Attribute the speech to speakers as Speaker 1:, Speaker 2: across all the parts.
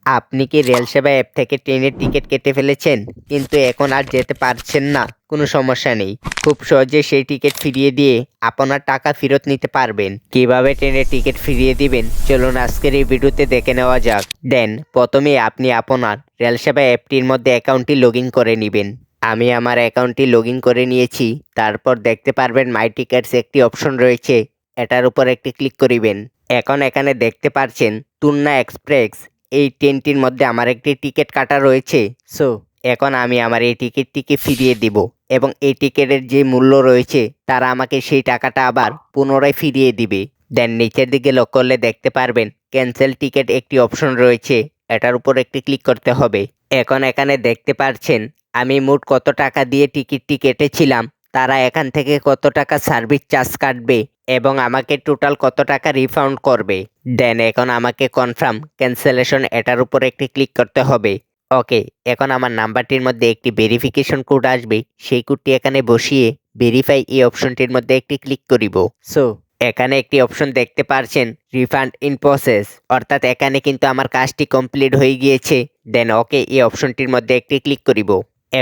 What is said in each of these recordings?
Speaker 1: আপনি কি রেল সেবা অ্যাপ থেকে ট্রেনের টিকিট কেটে ফেলেছেন কিন্তু এখন আর যেতে পারছেন না? কোনো সমস্যা নেই। খুব সহজে সেই টিকিট ফিরিয়ে দিয়ে আপনার টাকা ফেরত নিতে পারবেন। কিভাবে ট্রেনের টিকিট ফিরিয়ে দিবেন চলুন আজকের এই ভিডিওতে দেখে নেওয়া যাক। দেন প্রথমে আপনি আপনার রেল সেবা অ্যাপটির মধ্যে অ্যাকাউন্টটি লগ ইন করে নেবেন। আমি আমার অ্যাকাউন্টটি লগ ইন করে নিয়েছি। তারপর দেখতে পারবেন মাই টিকিটস একটি অপশন রয়েছে, এটার উপর একটি ক্লিক করিবেন। এখন এখানে দেখতে পাচ্ছেন তুন্না এক্সপ্রেস এই ট্রেনটির মধ্যে আমার একটি টিকিট কাটা রয়েছে। সো এখন আমি আমার এই টিকিটটিকে ফিরিয়ে দিব এবং এই টিকিটের যে মূল্য রয়েছে তারা আমাকে সেই টাকাটা আবার পুনরায় ফিরিয়ে দিবে। দেন নিচের দিকে লক্ষ্য করলে দেখতে পারবেন ক্যান্সেল টিকিট একটি অপশন রয়েছে, এটার উপর একটি ক্লিক করতে হবে। এখন এখানে দেখতে পাচ্ছেন আমি মোট কত টাকা দিয়ে টিকিটটি কেটেছিলাম, তারা এখান থেকে কত টাকা সার্ভিস চার্জ কাটবে এবং আমাকে টোটাল কত টাকা রিফাউন্ড করবে। দেন এখন আমাকে কনফার্ম ক্যান্সেলেশন এটার উপর একটি ক্লিক করতে হবে। ওকে, এখন আমার নাম্বারটির মধ্যে একটি ভেরিফিকেশন কোড আসবে, সেই কোডটি এখানে বসিয়ে ভেরিফাই এই অপশনটির মধ্যে একটি ক্লিক করিব। সো এখানে একটি অপশন দেখতে পারছেন রিফান্ড ইন প্রসেস, অর্থাৎ এখানে কিন্তু আমার কাজটি কমপ্লিট হয়ে গিয়েছে। দেন ওকে এই অপশনটির মধ্যে একটি ক্লিক করিব।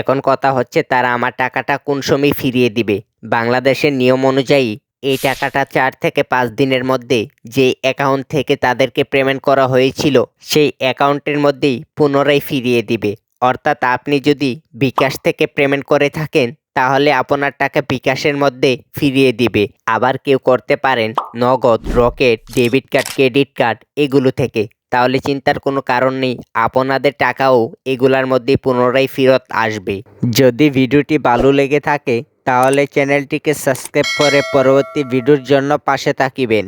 Speaker 1: এখন কথা হচ্ছে তারা আমার টাকাটা কোন সময় ফিরিয়ে দিবে। বাংলাদেশের নিয়ম অনুযায়ী এই টাকাটা 4 থেকে 5 দিনের মধ্যে যে অ্যাকাউন্ট থেকে তাদেরকে পেমেন্ট করা হয়েছিল সেই অ্যাকাউন্টের মধ্যেই পুনরায় ফিরিয়ে দিবে। অর্থাৎ আপনি যদি বিকাশ থেকে পেমেন্ট করে থাকেন তাহলে আপনার টাকা বিকাশের মধ্যে ফিরিয়ে দিবে। আবার কেউ করতে পারেন নগদ, rocket, debit card, credit card এগুলো থেকে, তাহলে চিন্তার কোনো কারণ নেই, আপনাদের টাকাও এগুলার মধ্যেই পুনরায় ফেরত আসবে। যদি ভিডিওটি ভালো লেগে থাকে তাহলে চ্যানেলটিকে সাবস্ক্রাইব করে পরবর্তী ভিডিওর জন্য পাশে থাকিবেন।